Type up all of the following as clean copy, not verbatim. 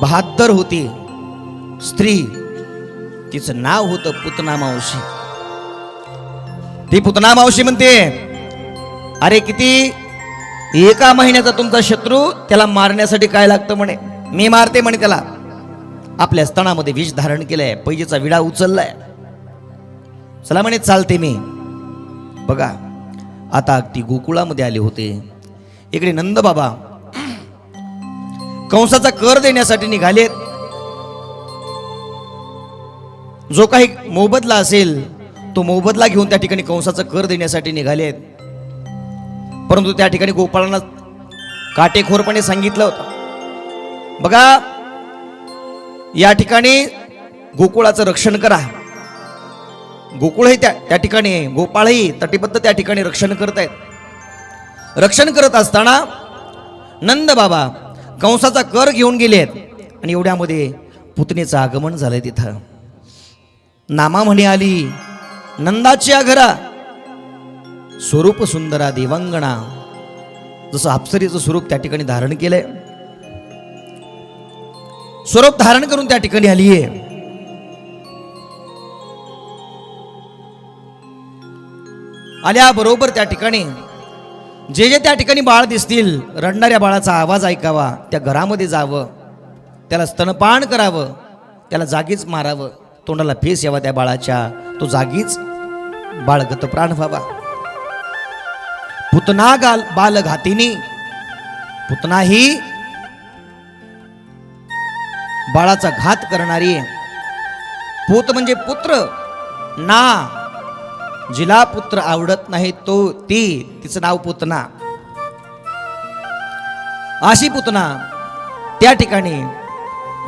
बहादर होती स्त्री, तिचं नाव होतं पुतना मावशी. ती पुतना मावशी म्हणते, अरे किती एका महिन्याचा तुमचा शत्रू, त्याला मारण्यासाठी काय लागतं म्हणे, मी मारते म्हणे त्याला. आपल्या स्तनामध्ये विष धारण केलंय, पैजेचा विडा उचललाय, चला म्हणे चालते मी. बघा आता ती गोकुळामध्ये आले होते. इकडे नंद बाबा कंसाचा कर देण्यासाठी निघालेत. जो काही मोबदला असेल तो मोबदला घेऊन त्या ठिकाणी कंसाचा कर देण्यासाठी निघालेत. परंतु त्या ठिकाणी गोपाळांना काटेखोरपणे सांगितलं होतं, बघा या ठिकाणी गोकुळाचं रक्षण करा. गोकुळही त्या ठिकाणी, गोपाळही तटीबद्ध त्या ठिकाणी रक्षण करतायत. रक्षण करत असताना नंद बाबा कंसाचा कर घेऊन गेलेत आणि एवढ्यामध्ये पुतणेचं आगमन झालंय. तिथं नामा म्हणे आली नंदाच्या घरा, स्वरूप सुंदरा देवांगणा. जसं अप्सरेचं स्वरूप त्या ठिकाणी धारण केलंय, स्वरूप धारण करून त्या ठिकाणी आलीये. आल्याबरोबर त्या ठिकाणी जे जे त्या ठिकाणी बाळ दिसतील, रडणाऱ्या बाळाचा आवाज ऐकावा, त्या घरामध्ये जावं, त्याला स्तनपान करावं, त्याला जागीच मारावं, तोंडाला फेस यावा त्या बाळाच्या, तो जागीच बाळ गतप्राण व्हावा. पुतना बाल घातिनी, पुतना ही बाळाचा घात करणारी. पूत म्हणजे पुत्र, ना जिला पुत्र आवडत नाही तो तिचं नाव पुतना. अशी पुतना त्या ठिकाणी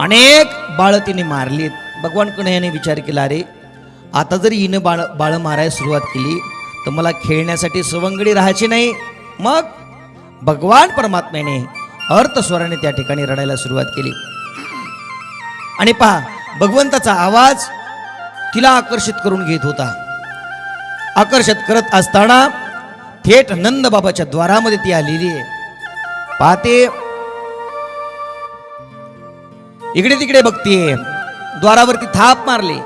अनेक बाळ तिने मारलीत. भगवानकडे याने विचार केला, रे आता जर हिनं बाळ मारायला सुरुवात केली तर मला खेळण्यासाठी सवंगडी राहायची नाही. मग भगवान परमात्म्याने अर्थस्वराने त्या ठिकाणी रडायला सुरुवात केली. आणि पहा भगवंताचा आवाज तिला आकर्षित करून घेत होता. आकर्षित करत असताना थेट नंद बाबाच्या द्वारामध्ये ती आलेली आहे. पाहते इकडे तिकडे बघतीये, द्वारावरती थाप मारली.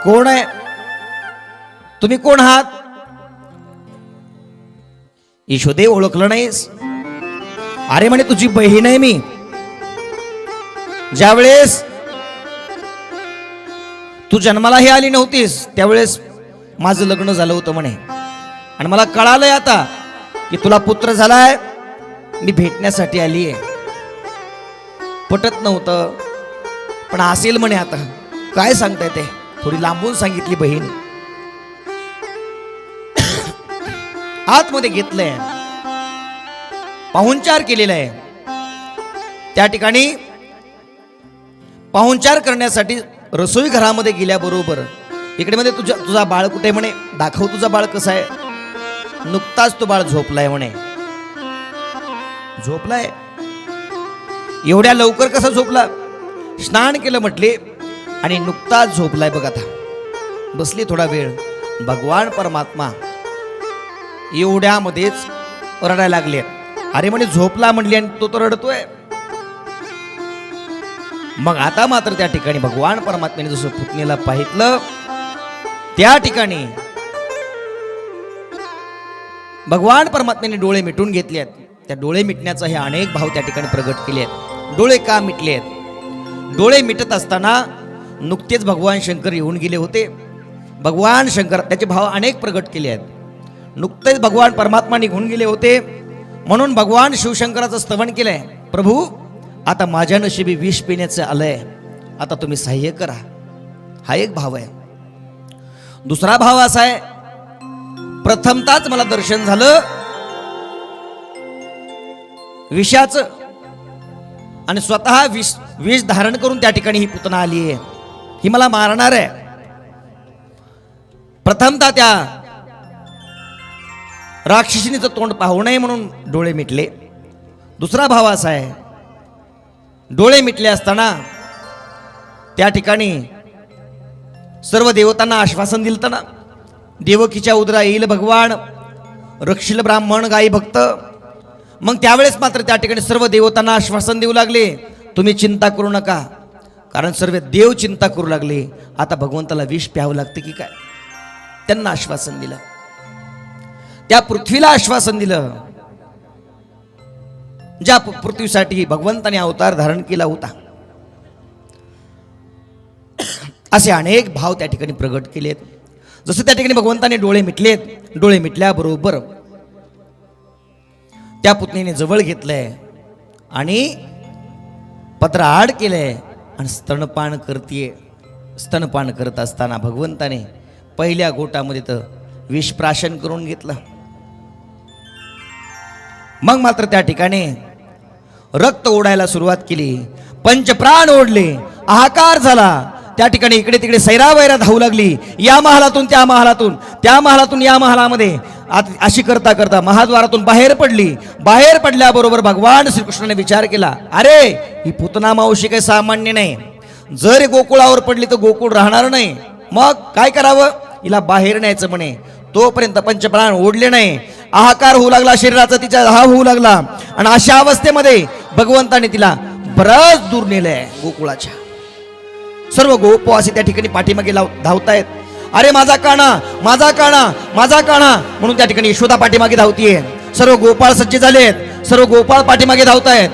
कोण आहे तुम्ही, कोण आहात? यशोदे ओळखलं नाहीस? अरे म्हणे तुझी बहीण आहे मी. ज्यावेळेस तू जन्मालाही आली नव्हतीस त्यावेळेस माझं लग्न झालं होतं म्हणे, आणि मला कळालंय आता की तुला पुत्र झालाय, मी भेटण्यासाठी आली आहे. पटत नव्हतं पण असेल म्हणे. आता काय सांगताय ते, थोडी लांबून सांगितली बहीण. आतमध्ये घेतलंय, पाहुणचार केलेला आहे. त्या ठिकाणी पाहुणचार करण्यासाठी रसोई घरामध्ये गेल्याबरोबर इकडे मध्ये तुझा बाळ कुठे म्हणे, दाखव तुझा बाळ कसा आहे. नुकताच तो बाळ झोपलाय म्हणे. झोपलाय? एवढ्या लवकर कसा झोपला? स्नान केलं म्हटले आणि नुकताच झोपलाय. बघ आता बसली थोडा वेळ. भगवान परमात्मा एवढ्यामध्येच रडायला लागले. अरे म्हणे झोपला म्हणली आणि तो तर रडतोय. मग आता मात्र त्या ठिकाणी भगवान परमात्म्याने जसं पुतणीला पाहितलं, त्या ठिकाणी भगवान परमात्म्याने डोळे मिटून घेतले आहेत. त्या डोळे मिटण्याचा हे अनेक भाव त्या ठिकाणी प्रगट केले आहेत. डोळे का मिटले आहेत? डोळे मिटत असताना नुकतेच भगवान शंकर येऊन गेले होते. भगवान शंकर त्याचे भाव अनेक प्रगट केले आहेत. नुकतेच भगवान परमात्मा निघून गेले होते म्हणून भगवान शिवशंकराचं स्तवन केलंय. प्रभू आता माझ्या नशिबी विष पिण्याचं आलंय, आता तुम्ही सहाय्य करा. हा एक भाव आहे. दुसरा भाव असा आहे, प्रथमताच मला दर्शन झालं विषाचं आणि स्वतः विष धारण करून त्या ठिकाणी ही पुतना आली आहे, ही मला मारणार आहे. प्रथमतः त्या राक्षसिनीचं तोंड पाहू नये म्हणून डोळे मिटले. दुसरा भाव असा आहे, डोळे मिटले असताना त्या ठिकाणी सर्व देवतांना आश्वासन दिलं ना, देवकीच्या उदरा येईल भगवान, रक्षील ब्राह्मण गाई भक्त. मग त्यावेळेस मात्र त्या ठिकाणी सर्व देवतांना आश्वासन देऊ लागले, तुम्ही चिंता करू नका, कारण सर्व देव चिंता करू लागले, आता भगवंताला विष प्यावं लागतं की काय. त्यांना आश्वासन दिलं, त्या पृथ्वीला आश्वासन दिलं, ज्या पृथ्वीसाठी भगवंताने अवतार धारण केला होता. असे अनेक भाव त्या ठिकाणी प्रगट केलेत. जसं त्या ठिकाणी भगवंताने डोळे मिटलेत, डोळे मिटल्याबरोबर त्या पुतणीने जवळ घेतलंय आणि पत्र आड केलंय आणि स्तनपान करतीये. स्तनपान करत असताना भगवंताने पहिल्या गोटामध्ये तर विषप्राशन करून घेतलं. मग मात्र त्या ठिकाणी रक्त ओढायला सुरुवात केली, पंचप्राण ओढले, हाहाकार झाला. त्या ठिकाणी इकडे तिकडे सैरावैरा धावू लागली, या महालातून त्या महालातून, त्या महालातून या महालामध्ये. अशी करता करता महाद्वारातून बाहेर पडली. बाहेर पडल्याबरोबर भगवान श्रीकृष्णाने विचार केला, अरे ही पुतना मावशी काही सामान्य नाही. जर गोकुळावर पडली तर गोकुळ राहणार नाही. मग काय करावं, हिला बाहेर न्यायचं म्हणे. तोपर्यंत पंचप्राण ओढले नाही, हाहाकार होऊ लागला, शरीराचा तिचा हा होऊ लागला. आणि अशा अवस्थेमध्ये भगवंताने तिला बरंच दूर नेलंय गोकुळाच्या. सर्व गोपवासी त्या ठिकाणी पाठीमागे धावतायत. अरे माझा काना, माझा काना, माझा काना म्हणून त्या ठिकाणी यशोदा पाठीमागे धावतीये. सर्व गोपाळ सज्ज झालेत, सर्व गोपाळ पाठीमागे धावतायत.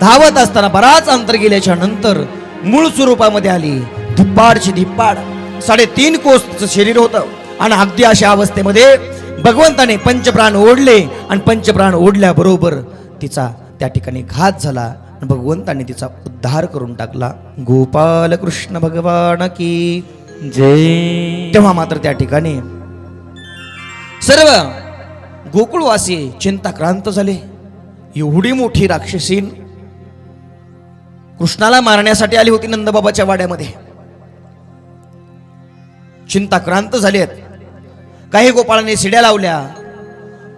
धावत असताना बराच अंतर गेल्याच्या नंतर मूळ स्वरूपामध्ये आली. धिप्पाडची धिप्पाड, 3.5 कोसचं शरीर होतं. आणि अगदी अशा अवस्थेमध्ये भगवंताने पंचप्राण ओढले आणि पंचप्राण ओढल्याबरोबर तिचा त्या ठिकाणी घात झाला. भगवंताने तिचा उद्धार करून टाकला. गोपाल कृष्ण भगवान की जय. तेव्हा मात्र त्या ठिकाणी सर्व गोकुळवासी चिंताक्रांत झाले. एवढी मोठी राक्षसीन कृष्णाला मारण्यासाठी आली होती नंदबाबाच्या वाड्यामध्ये. चिंताक्रांत झालेत. काही गोपाळांनी शिड्या लावल्या,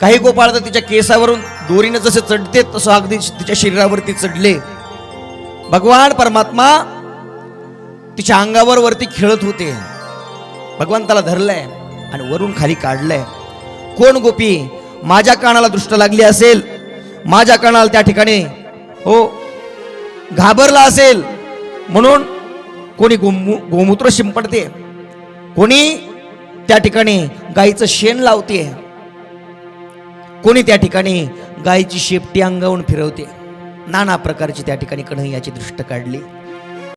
काही गोपाळ तर तिच्या केसावरून दोरीने जसे चढते तसं अगदी तिच्या शरीरावरती चढले. भगवान परमात्मा तिच्या अंगावर वरती खेळत होते. भगवंताला धरलंय आणि वरून खाली काढलंय. कोण गोपी माझ्या कानाला दृष्ट लागली असेल, माझ्या कानाला त्या ठिकाणी हो घाबरला असेल म्हणून कोणी गोमूत्र शिंपडते, कोणी त्या ठिकाणी गाईचं शेण लावते, कोणी त्या ठिकाणी गायीची शेपटी अंगावून फिरवते. नाना प्रकारची त्या ठिकाणी कन्हैयाची दृष्ट काढली.